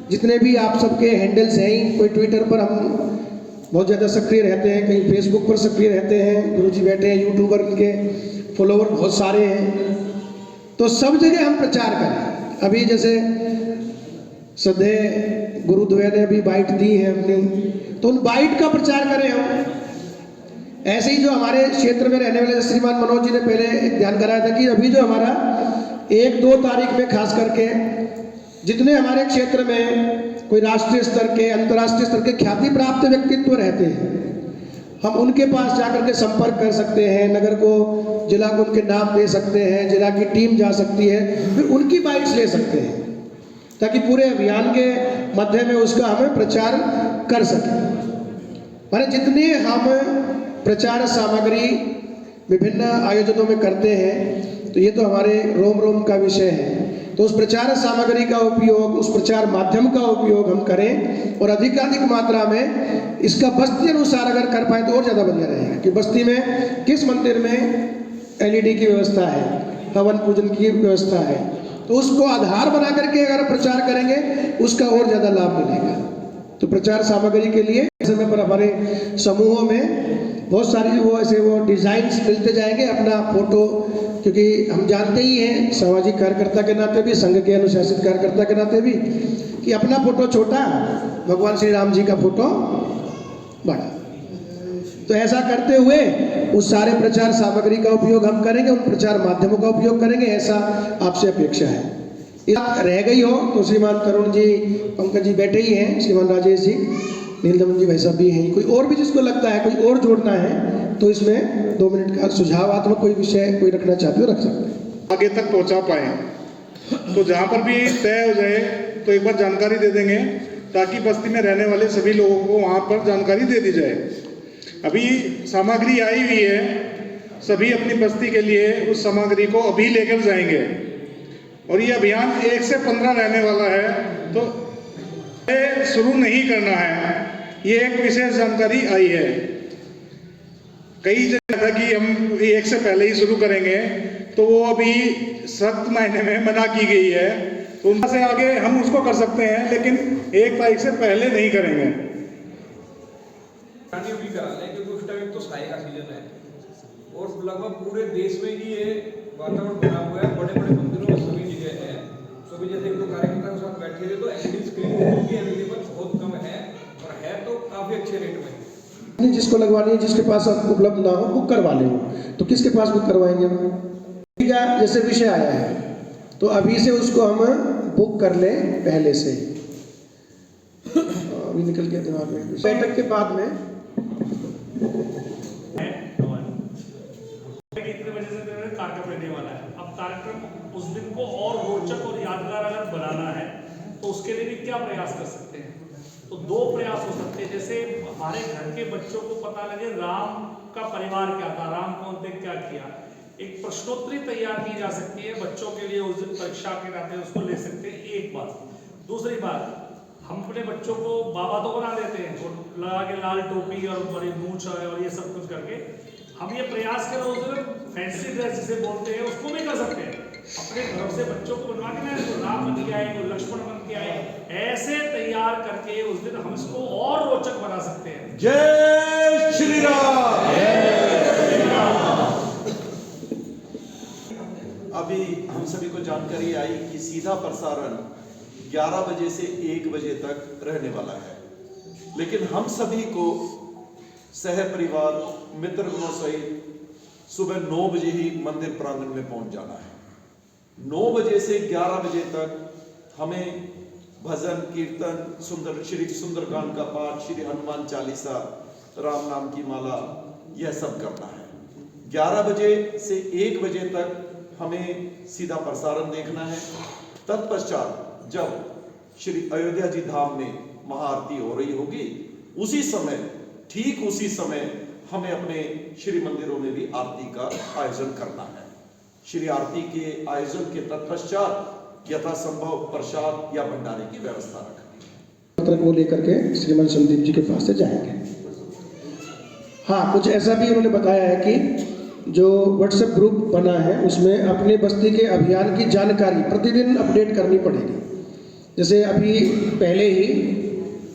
जितने भी आप सबके हैंडल्स हैं, कोई ट्विटर पर हम बहुत ज़्यादा सक्रिय रहते हैं, कहीं फेसबुक पर सक्रिय रहते हैं, गुरुजी बैठे हैं, यूट्यूबर के फॉलोवर बहुत सारे हैं, तो सब जगह हम प्रचार करें। अभी जैसे सदैव गुरुद्वय ने अभी बाइट दी है अपनी, तो उन बाइट का प्रचार करें हम। ऐसे ही जो हमारे क्षेत्र में रहने वाले श्रीमान मनोज जी ने पहले एक ध्यान कराया था कि अभी जो हमारा 1-2 तारीख में खास करके जितने हमारे क्षेत्र में कोई राष्ट्रीय स्तर के, अंतर्राष्ट्रीय स्तर के ख्याति प्राप्त व्यक्तित्व रहते हैं, हम उनके पास जाकर के संपर्क कर सकते हैं, नगर को, जिला को उनके नाम दे सकते हैं, जिला की टीम जा सकती है, फिर उनकी बाइट्स ले सकते हैं, ताकि पूरे अभियान के मध्य में उसका हमें प्रचार कर सकें। माने जितने हम प्रचार सामग्री विभिन्न आयोजनों में करते हैं, तो ये तो हमारे रोम रोम का विषय है, तो उस प्रचार सामग्री का उपयोग, उस प्रचार माध्यम का उपयोग हम करें और अधिकाधिक मात्रा में इसका बस्ती अनुसार अगर कर पाए तो और ज़्यादा बढ़िया रहेगा। कि बस्ती में किस मंदिर में LED की व्यवस्था है, हवन पूजन की व्यवस्था है, तो उसको आधार बना करके अगर प्रचार करेंगे उसका और ज़्यादा लाभ मिलेगा। तो प्रचार सामग्री के लिए समय पर हमारे समूहों में बहुत सारी वो ऐसे वो डिज़ाइंस मिलते जाएंगे, अपना फोटो, क्योंकि हम जानते ही हैं सामाजिक कार्यकर्ता के नाते भी, संघ के अनुशासित कार्यकर्ता के नाते भी, कि अपना फोटो छोटा, भगवान श्री राम जी का फोटो बड़ा। तो ऐसा करते हुए उस सारे प्रचार सामग्री का उपयोग हम करेंगे, उन प्रचार माध्यमों का उपयोग करेंगे, ऐसा आपसे अपेक्षा है। रह गई हो तो श्रीमान तरुण जी, पंकज जी बैठे ही हैं, श्रीमान राजेश जी, नीलदमन जी भाई साहब भी हैं, कोई और भी जिसको लगता है कोई और जोड़ना है तो इसमें 2 मिनट का सुझावात्मक कोई विषय कोई रखना चाहते हो रख सकते हैं, आगे तक पहुंचा पाए। तो जहां पर भी तय हो जाए तो एक बार जानकारी दे देंगे, ताकि बस्ती में रहने वाले सभी लोगों को वहां पर जानकारी दे दी जाए। अभी सामग्री आई हुई है, सभी अपनी बस्ती के लिए उस सामग्री को अभी लेकर जाएंगे और ये अभियान 1 से 15 रहने वाला है, तो शुरू नहीं करना है। ये एक विशेष जानकारी आई है, कई जगह था कि हम 1 से पहले ही शुरू करेंगे, तो वो अभी सख्त मायने में मना की गई है, तो उनसे से आगे हम उसको कर सकते हैं, लेकिन 1 तारीख से पहले नहीं करेंगे। भी करा लें, क्योंकि उस टाइम तो साए का सीजन है और लगभग पूरे देश में ही ये वातावरण बना हुआ है, बड़े बड़े मंदिरों में सभी जगह है। सभी जैसे 1-2 कार्यकर्ता के साथ बैठे थे तो LED स्क्रीन की अवेलेबल बहुत कम है, और है तो काफी अच्छे रेट में। जिसको लगवानी है, जिसके पास उपलब्ध ना हो बुक करवा ले। तो किसके पास बुक करवाएंगे? क्या जैसे विषय आया है तो अभी से उसको हम बुक कर लें पहले से। अभी निकल गया दिमाग में। बैठक के बाद में इतने बजे से कार्यक्रम रहने वाला है। अब कार्यक्रम उस दिन को और रोचक और यादगार अगर बनाना है तो उसके लिए भी क्या प्रयास कर सकते हैं? तो दो प्रयास हो सकते हैं। जैसे हमारे घर के बच्चों को पता लगे राम का परिवार क्या था, राम कौन थे, क्या किया। एक प्रश्नोत्तरी तैयार की जा सकती है बच्चों के लिए, उस दिन परीक्षा के नाते उसको ले सकते हैं। एक बात। दूसरी बात, हम अपने बच्चों को बाबा तो बना देते हैं, लगा के लाल टोपी और बड़ी मूंछ और ये सब कुछ करके। हम ये प्रयास करें उस दिन फैंसी ड्रेस जिसे बोलते हैं उसको भी कर सकते हैं। अपने घरों से बच्चों को बनवा के ना, तो राम बन के आए, कोई लक्ष्मण बन के आए, ऐसे तैयार करके उस दिन हम इसको और रोचक बना सकते हैं। जय श्री राम। अभी हम सभी को जानकारी आई कि सीधा प्रसारण 11 बजे से 1 बजे तक रहने वाला है, लेकिन हम सभी को सह परिवार मित्रगणों सहित सुबह 9 बजे ही मंदिर प्रांगण में पहुंच जाना है। 9 बजे से 11 बजे तक हमें भजन कीर्तन, श्री सुंदरकांड का पाठ, श्री हनुमान चालीसा, राम नाम की माला, यह सब करना है। 11 बजे से 1 बजे तक हमें सीधा प्रसारण देखना है। तत्पश्चात जब श्री अयोध्या जी धाम में महाआरती हो रही होगी, उसी समय, ठीक उसी समय हमें अपने श्री मंदिरों में भी आरती का आयोजन करना है। श्री आरती के आयोजन के तत्पश्चात यथासंभव प्रसाद या भंडारे की व्यवस्था रखनी है। पत्र को लेकर के श्रीमान संदीप जी के पास से जाएंगे। हाँ, कुछ ऐसा भी उन्होंने बताया है कि जो व्हाट्सएप ग्रुप बना है उसमें अपने बस्ती के अभियान की जानकारी प्रतिदिन अपडेट करनी पड़ेगी। जैसे अभी पहले ही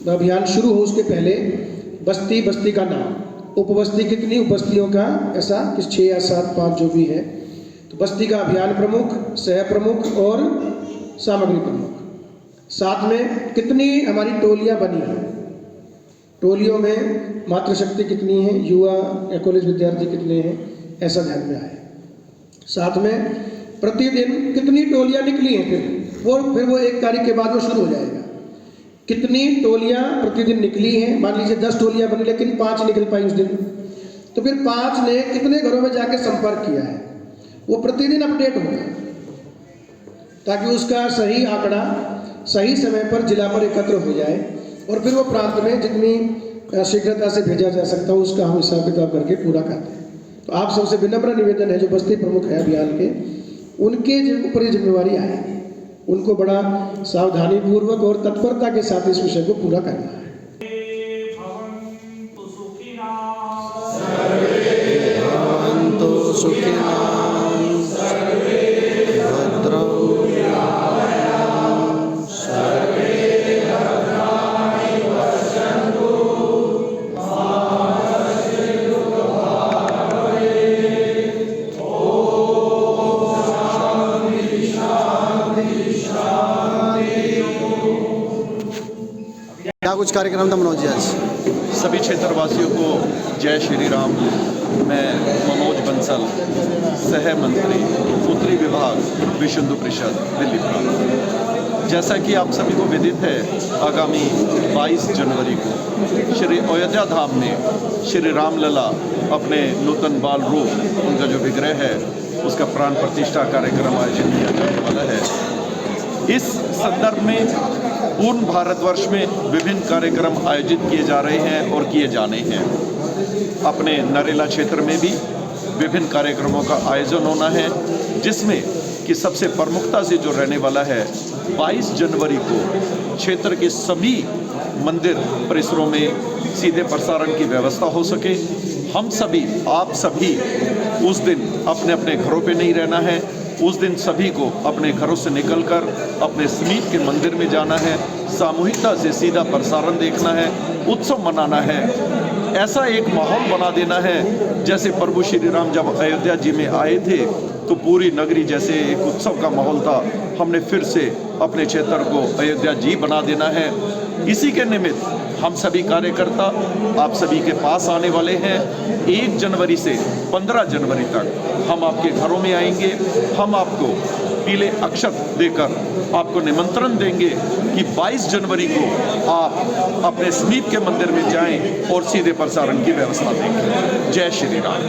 अभियान शुरू हो उसके पहले बस्ती का नाम, उपबस्ती कितनी, उपबस्तियों का ऐसा कि 6 या 7, 5 जो भी है, तो बस्ती का अभियान प्रमुख, सह प्रमुख और सामग्री प्रमुख, साथ में कितनी हमारी टोलियां बनी हैं, टोलियों में मातृशक्ति कितनी है, युवा या कॉलेज विद्यार्थी कितने हैं, ऐसा ध्यान में आए। साथ में प्रतिदिन कितनी टोलियां निकली हैं, फिर वो 1 तारीख के बाद वो शुरू हो जाएगा। कितनी टोलियां प्रतिदिन निकली हैं, मान लीजिए 10 टोलियां बनी लेकिन 5 निकल पाई उस दिन, तो फिर 5 ने कितने घरों में जाके संपर्क किया है, वो प्रतिदिन अपडेट होगा, ताकि उसका सही आंकड़ा सही समय पर जिला पर एकत्र हो जाए और फिर वो प्रांत में जितनी शीघ्रता से भेजा जा सकता हो उसका हम हिसाब किताब करके पूरा करते हैं। तो आप सबसे विनम्र निवेदन है, जो बस्ती प्रमुख है अभियान के, उनके ऊपर ये जिम्मेवारी आएगी, उनको बड़ा सावधानी पूर्वक और तत्परता के साथ इस विषय को पूरा करना है। क्या कुछ कार्यक्रम था मनोज जी आज? सभी क्षेत्रवासियों को जय श्री राम। मैं मनोज बंसल, सह मंत्री उत्तरी विभाग विश्व हिंदू परिषद दिल्ली प्रांत। जैसा कि आप सभी को विदित है, आगामी 22 जनवरी को श्री अयोध्या धाम में श्री रामलला अपने नूतन बाल रूप, उनका जो विग्रह है उसका प्राण प्रतिष्ठा कार्यक्रम आयोजित किया जाने वाला है। इस संदर्भ में पूर्ण भारतवर्ष में विभिन्न कार्यक्रम आयोजित किए जा रहे हैं और किए जाने हैं। अपने नरेला क्षेत्र में भी विभिन्न कार्यक्रमों का आयोजन होना है, जिसमें कि सबसे प्रमुखता से जो रहने वाला है 22 जनवरी को क्षेत्र के सभी मंदिर परिसरों में सीधे प्रसारण की व्यवस्था हो सके। हम सभी, आप सभी उस दिन अपने अपने घरों पे नहीं रहना है। उस दिन सभी को अपने घरों से निकलकर अपने समीप के मंदिर में जाना है, सामूहिकता से सीधा प्रसारण देखना है, उत्सव मनाना है। ऐसा एक माहौल बना देना है जैसे प्रभु श्री राम जब अयोध्या जी में आए थे तो पूरी नगरी जैसे एक उत्सव का माहौल था, हमने फिर से अपने क्षेत्र को अयोध्या जी बना देना है। इसी के निमित्त हम सभी कार्यकर्ता आप सभी के पास आने वाले हैं। 1 जनवरी से 15 जनवरी तक हम आपके घरों में आएंगे। हम आपको पीले अक्षत देकर आपको निमंत्रण देंगे कि 22 जनवरी को आप अपने समीप के मंदिर में जाएं और सीधे प्रसारण की व्यवस्था देंगे। जय श्री राम।